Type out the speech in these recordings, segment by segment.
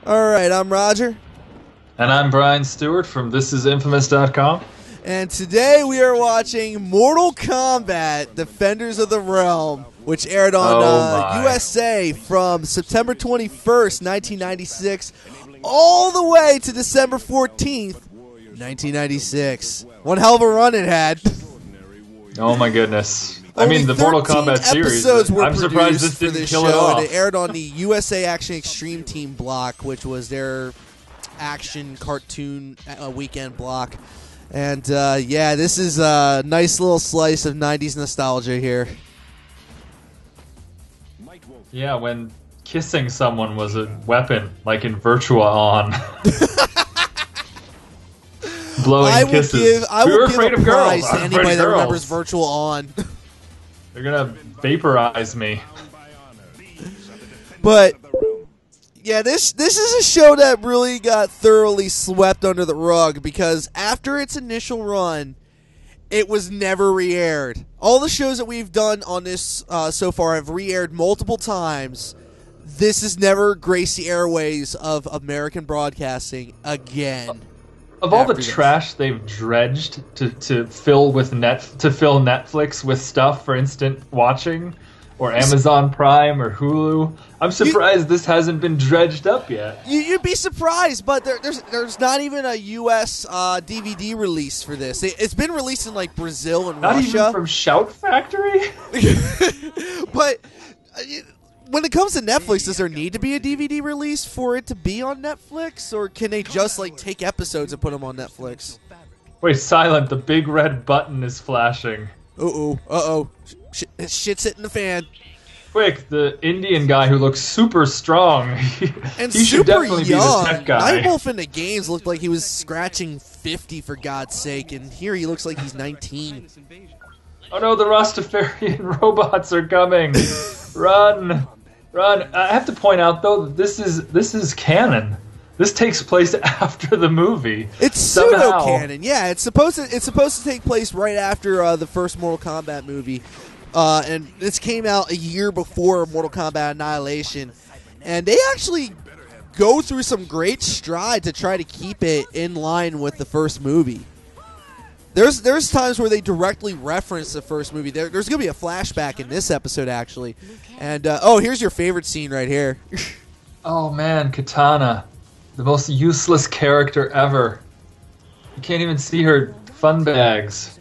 All right, I'm Roger. And I'm Brian Stewart from thisisinfamous.com. And today we are watching Mortal Kombat Defenders of the Realm, which aired on USA from September 21st, 1996, all the way to December 14th, 1996. One hell of a run it had. Oh my goodness. I mean, the Mortal Kombat series, I'm surprised this didn't kill it off. And it aired on the USA Action Extreme Team block, which was their action cartoon weekend block. And, yeah, this is a nice little slice of 90s nostalgia here. Yeah, when kissing someone was a weapon, like in Virtua On. Blowing kisses. I will give a prize to anybody that remembers Virtual On. They're gonna vaporize me. But yeah, this is a show that really got thoroughly swept under the rug because after its initial run, it was never re-aired. All the shows that we've done on this so far have re-aired multiple times. This has never graced the airways of American broadcasting again. Of all the trash they've dredged to fill Netflix with stuff for instant watching, or Amazon Prime or Hulu, I'm surprised this hasn't been dredged up yet. You'd be surprised, but there's not even a U.S. DVD release for this. It's been released in like Brazil and Russia. Not even from Shout Factory. But when it comes to Netflix, does there need to be a DVD release for it to be on Netflix, or can they just like take episodes and put them on Netflix? Wait, silent. The big red button is flashing. Uh-oh. Shit's hitting the fan. Quick, the Indian guy who looks super strong. And he should definitely young. Be the tech guy. Nightwolf in the games looked like he was scratching 50 for God's sake, and here he looks like he's 19. Oh no, the Rastafarian robots are coming. Run. I have to point out though that this is canon. This takes place after the movie. It's pseudo canon. Yeah, it's supposed to take place right after the first Mortal Kombat movie. And this came out a year before Mortal Kombat Annihilation. And they actually go through some great stride to try to keep it in line with the first movie. There's times where they directly reference the first movie. There's going to be a flashback in this episode, actually. And, here's your favorite scene right here. Oh, man, Katana. The most useless character ever. You can't even see her fun bags.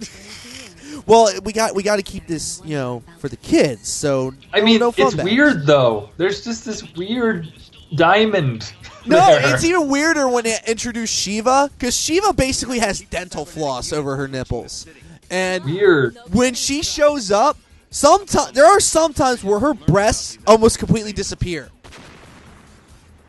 Well, we got to keep this, for the kids. So I mean, no fun it's bags. Weird though. There's just this weird diamond. No, there. It's even weirder when they introduce Shiva, because Shiva basically has dental floss over her nipples. And weird. When she shows up, there are some times where her breasts almost completely disappear.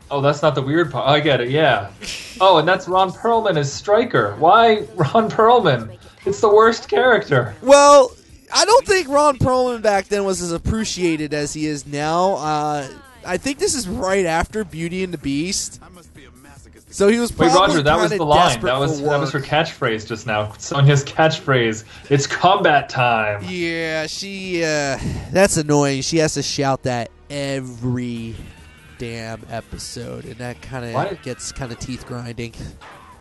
Oh, that's not the weird part. I get it, yeah. Oh, and that's Ron Perlman as Stryker. Why Ron Perlman? It's the worst character. Well, I don't think Ron Perlman back then was as appreciated as he is now. I think this is right after Beauty and the Beast. So he was probably Wait, Roger, that was the line. That was her catchphrase just now. Sonya's catchphrase. It's combat time. Yeah, that's annoying. She has to shout that every damn episode, and that kind of gets kind of teeth grinding.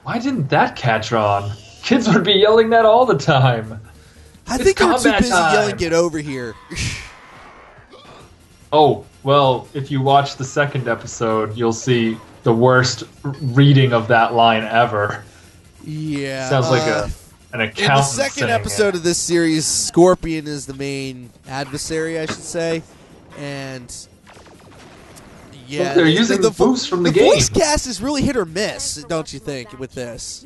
Why didn't that catch on? Kids would be yelling that all the time. I think they're too busy yelling, "Get over here." Oh, well, if you watch the second episode, you'll see the worst reading of that line ever. Yeah. Sounds like an accountant. In the second episode of this series, Scorpion is the main adversary, I should say. And yeah, they're using the boost from the game. The voice cast is really hit or miss, don't you think, with this?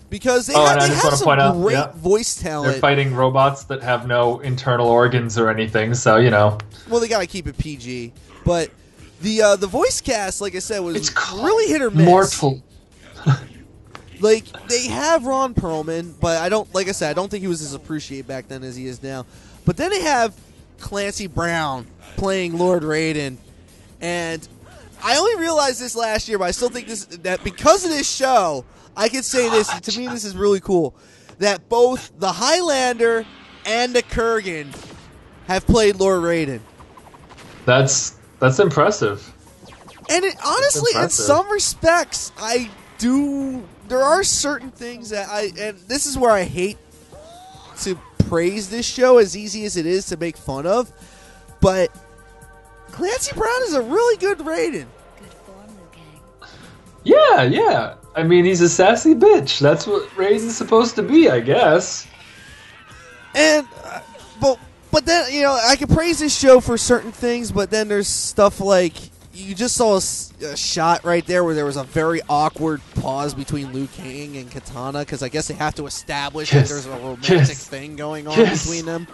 Because they have some great voice talent. They're fighting robots that have no internal organs or anything, so, Well, they got to keep it PG. But the voice cast, like I said, was really hit or miss. Mortal. Like, they have Ron Perlman, but I don't think he was as appreciated back then as he is now. But then they have Clancy Brown playing Lord Raiden. And I only realized this last year, but I still think that because of this show, I can say this, to me this is really cool, that both the Highlander and the Kurgan have played Lord Raiden. That's That's impressive. And honestly, in some respects, there are certain things that and this is where I hate to praise this show as easy as it is to make fun of, but Clancy Brown is a really good Raiden. Yeah. I mean, he's a sassy bitch. That's what Raiden's supposed to be, I guess. And, but then, I can praise this show for certain things, but then there's stuff like, you just saw a shot right there where there was a very awkward pause between Liu Kang and Katana, because I guess they have to establish that there's a romantic thing going on between them.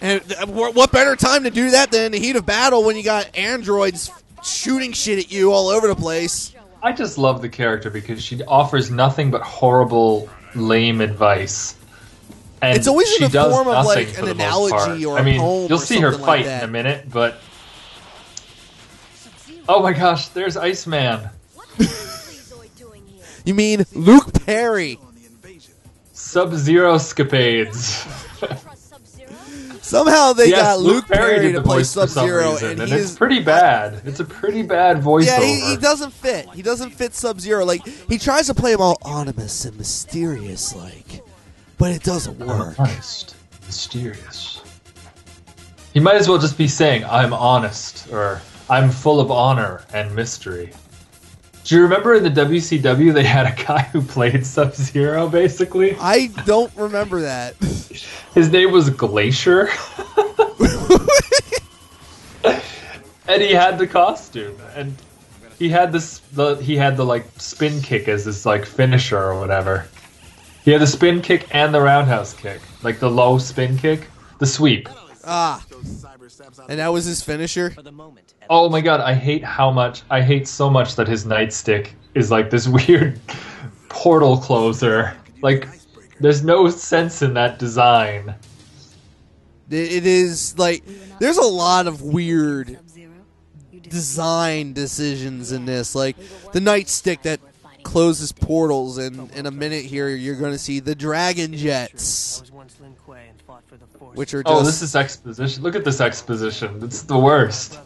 And what better time to do that than in the heat of battle when you got androids shooting shit at you all over the place? I just love the character because she offers nothing but horrible, lame advice. And it's always in the form of like an analogy or a poem. You'll see her fight in a minute, but oh my gosh, there's Iceman. You mean Luke Perry? Sub-Zero escapades. Somehow they got Luke Perry to play Sub-Zero, and it's pretty bad. It's a pretty bad voiceover. Yeah, he doesn't fit. He doesn't fit Sub-Zero. Like, he tries to play him all ominous and mysterious, like, but it doesn't work. Honest, mysterious. He might as well just be saying, "I'm honest," or "I'm full of honor and mystery." Do you remember in the WCW they had a guy who played Sub-Zero, basically? I don't remember that. His name was Glacier. And he had the costume. And he had the like spin kick as his like finisher or whatever. He had the spin kick and the roundhouse kick. Like the low spin kick. The sweep. Ah. And that was his finisher? Oh my god, I hate so much that his nightstick is like this weird portal closer. Like, there's no sense in that design. It is, like, there's a lot of weird design decisions in this. Like, the nightstick that closes portals, and in a minute here, you're going to see the Dragon Jets. Which are just... Oh, this is exposition. Look at this exposition. It's the worst.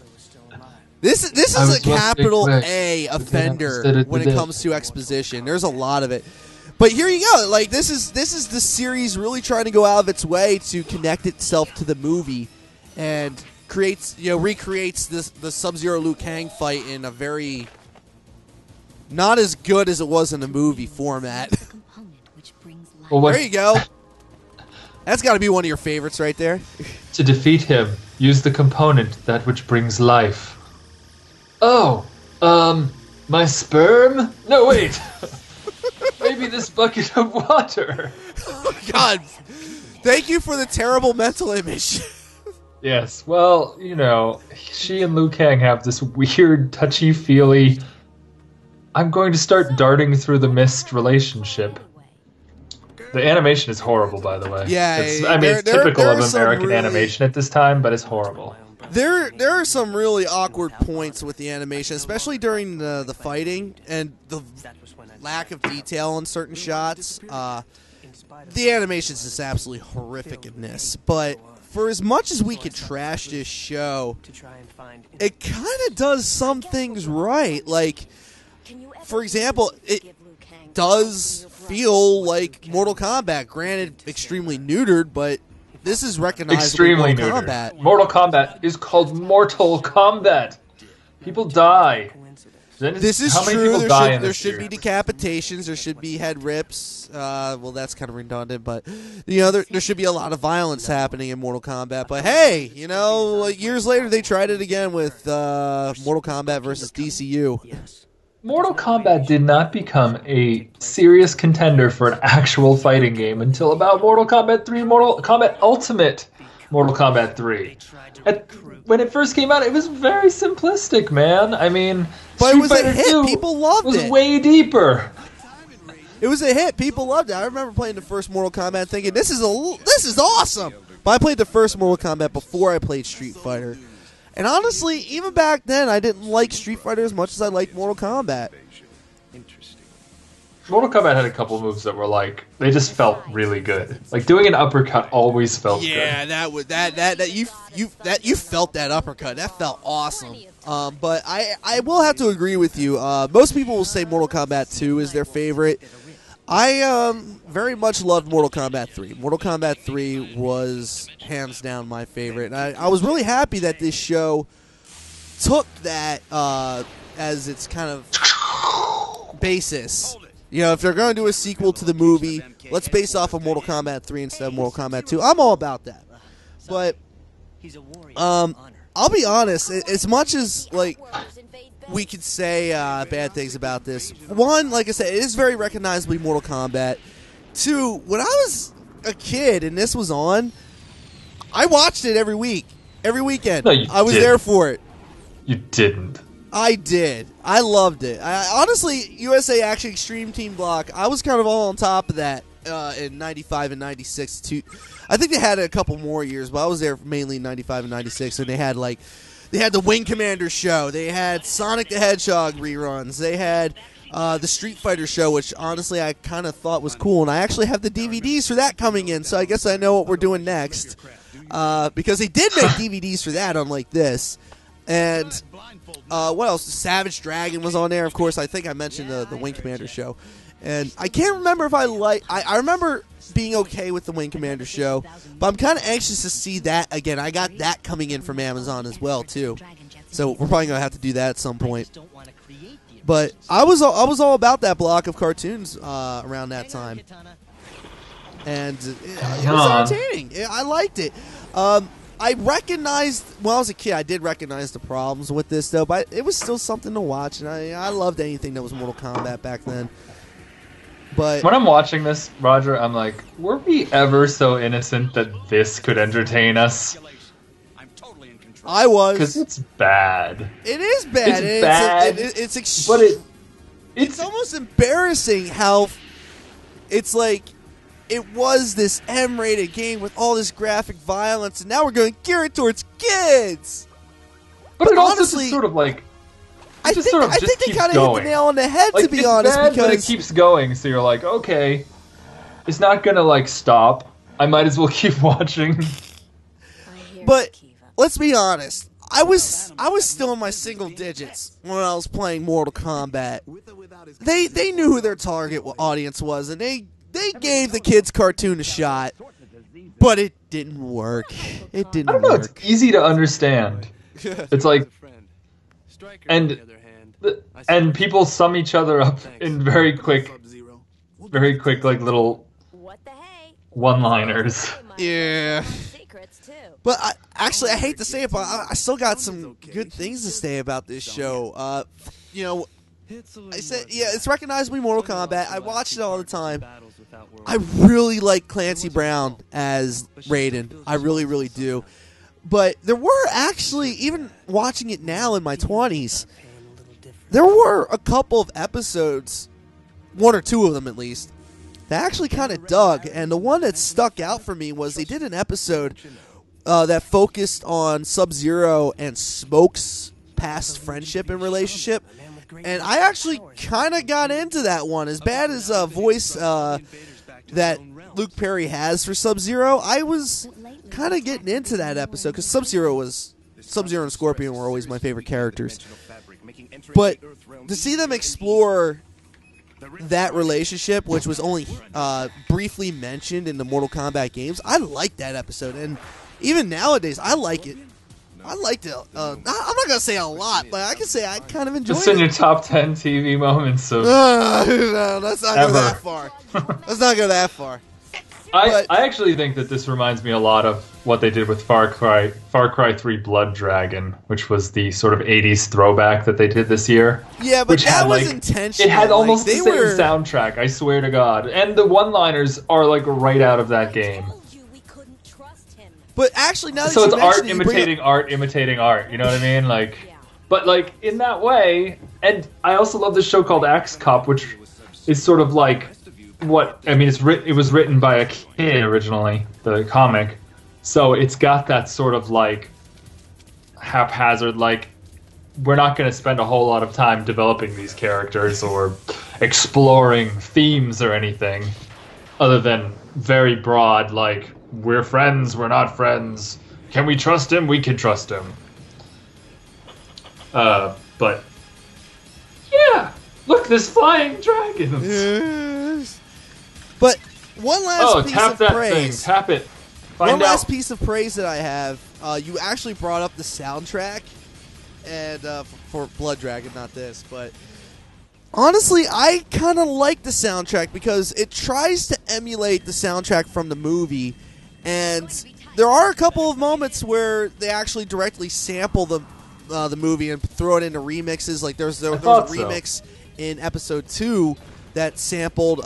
This is a capital A offender when it comes to exposition. There's a lot of it. But here you go. Like, this is the series really trying to go out of its way to connect itself to the movie and recreates the Sub-Zero Liu Kang fight in a very not as good as it was in the movie format. Well, there you go. That's got to be one of your favorites right there. To defeat him, use the component that which brings life. Oh, my sperm? No, wait. Maybe this bucket of water. Oh, God. Thank you for the terrible mental image. Yes, well, she and Liu Kang have this weird, touchy-feely, I'm going to start darting through the mist relationship. The animation is horrible, by the way. Yeah, it's typical of American animation at this time, but it's horrible. There are some really awkward points with the animation, especially during the fighting and the lack of detail on certain shots. The animation is just absolutely horrific in this. But for as much as we could trash this show, it kind of does some things right. Like, for example, it does feel like Mortal Kombat. Granted, extremely neutered, but this is recognizable. Extremely Mortal neutered. Kombat. Mortal Kombat is called Mortal Kombat. People die. This is true. There should be decapitations. There should be head rips. Well, that's kind of redundant, but there should be a lot of violence happening in Mortal Kombat. But hey, years later they tried it again with Mortal Kombat versus DCU. Mortal Kombat did not become a serious contender for an actual fighting game until about Mortal Kombat 3, Mortal Kombat Ultimate, Mortal Kombat 3. When it first came out, it was very simplistic, man. I mean, but it was a hit. People loved it. It was way deeper. It was a hit. People loved it. I remember playing the first Mortal Kombat thinking, this is awesome. But I played the first Mortal Kombat before I played Street Fighter. And honestly, even back then, I didn't like Street Fighter as much as I liked Mortal Kombat. Mortal Kombat had a couple moves that were like they just felt really good. Like doing an uppercut always felt good. Yeah, that you felt that uppercut. That felt awesome. But I will have to agree with you. Most people will say Mortal Kombat 2 is their favorite. I very much loved Mortal Kombat 3. Mortal Kombat 3 was hands down my favorite. And I was really happy that this show took that as its kind of basis. You know, if they're going to do a sequel to the movie, let's base off of Mortal Kombat 3 instead of Mortal Kombat 2. I'm all about that. But I'll be honest, as much as like we could say bad things about this, one, like I said, it is very recognizably Mortal Kombat. Two, when I was a kid and this was on, I watched it every week, every weekend. No, you I was didn't. there for it. You didn't. I did. I loved it. Honestly, USA Action Extreme Team Block, I was kind of all on top of that in 95 and 96 too. I think they had a couple more years, but I was there mainly in 95 and 96, and they had the Wing Commander show. They had Sonic the Hedgehog reruns. They had the Street Fighter show, which honestly I kind of thought was cool, and I actually have the DVDs for that coming in, so I guess I know what we're doing next. Because they did make DVDs for that, unlike this. And what else? Savage Dragon was on there, of course. I think I mentioned the Wing Commander show. And I can't remember if I remember being okay with the Wing Commander show, but I'm kind of anxious to see that again. I got that coming in from Amazon as well, too. So we're probably going to have to do that at some point. But I was all about that block of cartoons around that time. And it was entertaining. I liked it. I recognized, when I was a kid, I did recognize the problems with this, though, but it was still something to watch, and I loved anything that was Mortal Kombat back then. But when I'm watching this, Roger, I'm like, were we ever so innocent that this could entertain us? I was. Because it's bad. It is bad. It's bad. It's almost embarrassing how it's like, it was this M-rated game with all this graphic violence, and now we're going to gear it towards kids. But it also honestly, just sort of like... I think they kind of hit the nail on the head, like, to be honest. Bad, because but it keeps going, so you're like, okay, it's not going to like stop. I might as well keep watching. But let's be honest. I was still in my single digits when I was playing Mortal Kombat. They knew who their target audience was, and they gave the kids' cartoon a shot, but it didn't work. It didn't work. I don't know, it's easy to understand. It's like, and people sum each other up in very quick like little one-liners. Yeah. But I hate to say it, but I still got some good things to say about this show. You know, I said, yeah, it's recognizably Mortal Kombat. I watched it all the time. I really like Clancy Brown as Raiden. I really, really do. But there were actually, even watching it now in my 20s, there were a couple of episodes, one or two of them at least, that actually kind of dug. And the one that stuck out for me was they did an episode that focused on Sub-Zero and Smoke's past friendship and relationship. And I actually kind of got into that one. As bad as a voice that Luke Perry has for Sub-Zero, I was kind of getting into that episode because Sub-Zero and Scorpion were always my favorite characters. But to see them explore that relationship, which was only briefly mentioned in the Mortal Kombat games, I liked that episode. And even nowadays, I like it. I liked it. I'm not going to say a lot, but I can say I kind of enjoyed it. Just in your top 10 TV moments of no, let's not go that far. Let's not go that far. I actually think that this reminds me a lot of what they did with Far Cry 3 Blood Dragon, which was the sort of 80s throwback that they did this year. Yeah, but that was intentional. It had almost the same soundtrack, I swear to God. And the one-liners are like right out of that game. But actually, now that so you it's mention art imitating art imitating art. You know what I mean? Like, but like in that way. And I also love this show called Axe Cop, which is sort of like what I mean. It was written by a kid originally, the comic. So it's got that sort of like haphazard, like we're not going to spend a whole lot of time developing these characters, or exploring themes or anything, other than very broad, like, we're friends, we're not friends. Can we trust him? We can trust him. But yeah, look, there's flying dragons. Yes. But one last piece of praise. Tap it. Last piece of praise that I have. You actually brought up the soundtrack, and for Blood Dragon, not this, but honestly, I kind of like the soundtrack because it tries to emulate the soundtrack from the movie, and there are a couple of moments where they actually directly sample the movie and throw it into remixes. Like there was a remix in episode 2 that sampled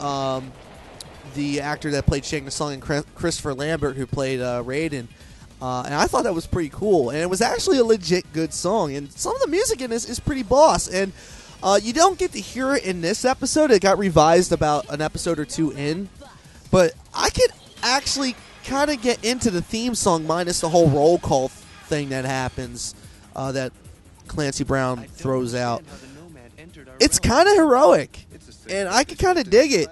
the actor that played Shang Tsung and Christopher Lambert, who played Raiden. And I thought that was pretty cool. And it was actually a legit good song. And some of the music in this is pretty boss. And you don't get to hear it in this episode. It got revised about an episode or 2 in. But I could actually kind of get into the theme song minus the whole roll call thing that happens that Clancy Brown throws out. It's kind of heroic. And I could kind of dig it.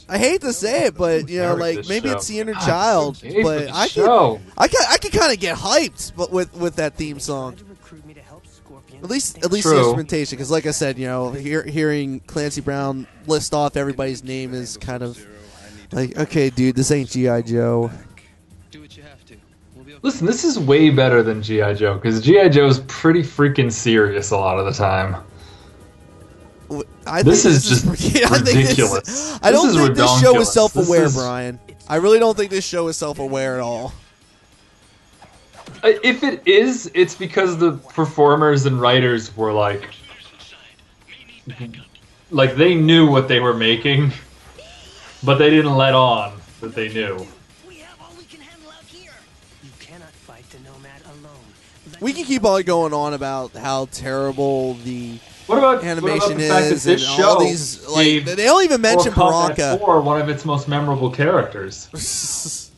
I hate to say it, but like maybe it's the inner child, but I could kind of get hyped, but with that theme song, at least the instrumentation, because like I said, hearing Clancy Brown list off everybody's name is kind of like, okay, dude, this ain't G.I. Joe. Listen, this is way better than G.I. Joe, because G.I. Joe's pretty freaking serious a lot of the time. This is just ridiculous. I don't think this show is self-aware, Brian. I really don't think this show is self-aware at all. If it is, it's because the performers and writers were like they knew what they were making, but they didn't let on that they knew. We can keep on going on about how terrible the animation the fact that is, this and show all these, like, they don't even mention Baraka. Or one of its most memorable characters.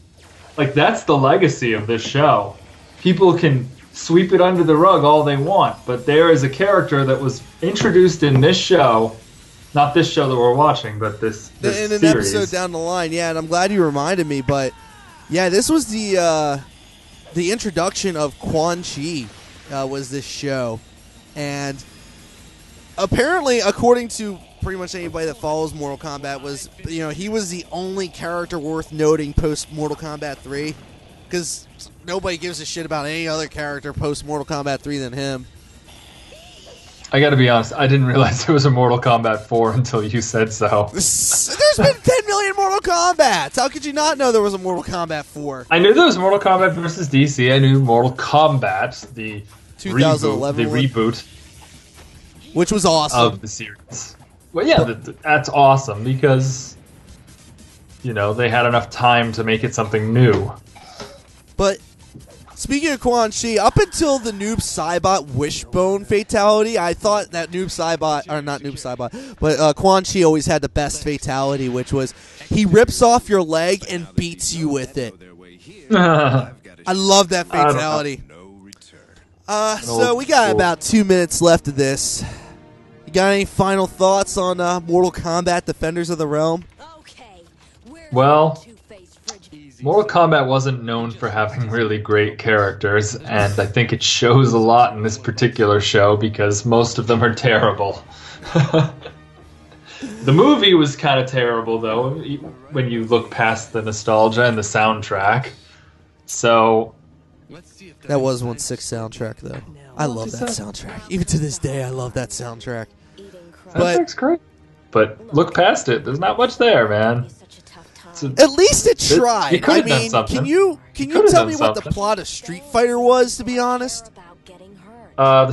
Like, that's the legacy of this show. People can sweep it under the rug all they want, but there is a character that was introduced in this show, not this show that we're watching, but this in an series. episode down the line. Yeah, and I'm glad you reminded me. But yeah, this was the introduction of Quan Chi. Was this show, and apparently, according to pretty much anybody that follows Mortal Kombat, he was the only character worth noting post Mortal Kombat 3, because nobody gives a shit about any other character post Mortal Kombat 3 than him. I gotta be honest, I didn't realize there was a Mortal Kombat 4 until you said so. There's been 10 million Mortal Kombats! How could you not know there was a Mortal Kombat 4? I knew there was Mortal Kombat vs. DC. I knew Mortal Kombat, the 2011 reboot. Which was awesome. Of the series. Well, yeah, that's awesome because, they had enough time to make it something new. But speaking of Quan Chi, up until the Noob Saibot Wishbone fatality, I thought that Quan Chi always had the best fatality, which was he rips off your leg and beats you with it. I love that fatality. So we got about 2 minutes left of this. You got any final thoughts on Mortal Kombat Defenders of the Realm? Well, Mortal Kombat wasn't known for having really great characters, and I think it shows a lot in this particular show because most of them are terrible. The movie was kind of terrible, though, when you look past the nostalgia and the soundtrack. So that was 1/6 soundtrack, though. I love that soundtrack. Even to this day, I love that soundtrack. Soundtrack's great. But look past it. There's not much there, man. At least it tried. I mean, can you tell me what the plot of Street Fighter was, to be honest? The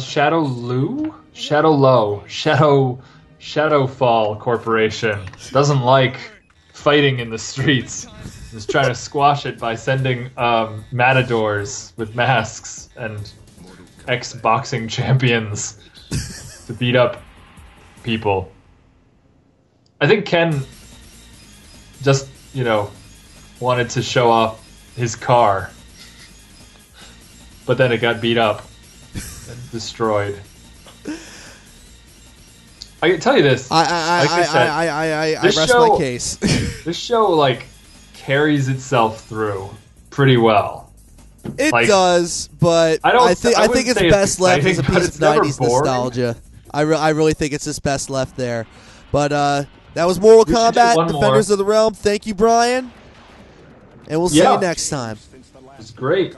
Shadowfall Corporation doesn't like fighting in the streets. Is trying to squash it by sending matadors with masks and ex-boxing champions to beat up people. I think Ken just, wanted to show off his car, but then it got beat up and destroyed. I can tell you this. I rest my case. This show like carries itself through pretty well. It does, but I think it's best left as a piece of 90s nostalgia. I really think it's just best left there. But that was Mortal Kombat, Defenders of the Realm. Thank you, Brian. And we'll see you next time. It's great.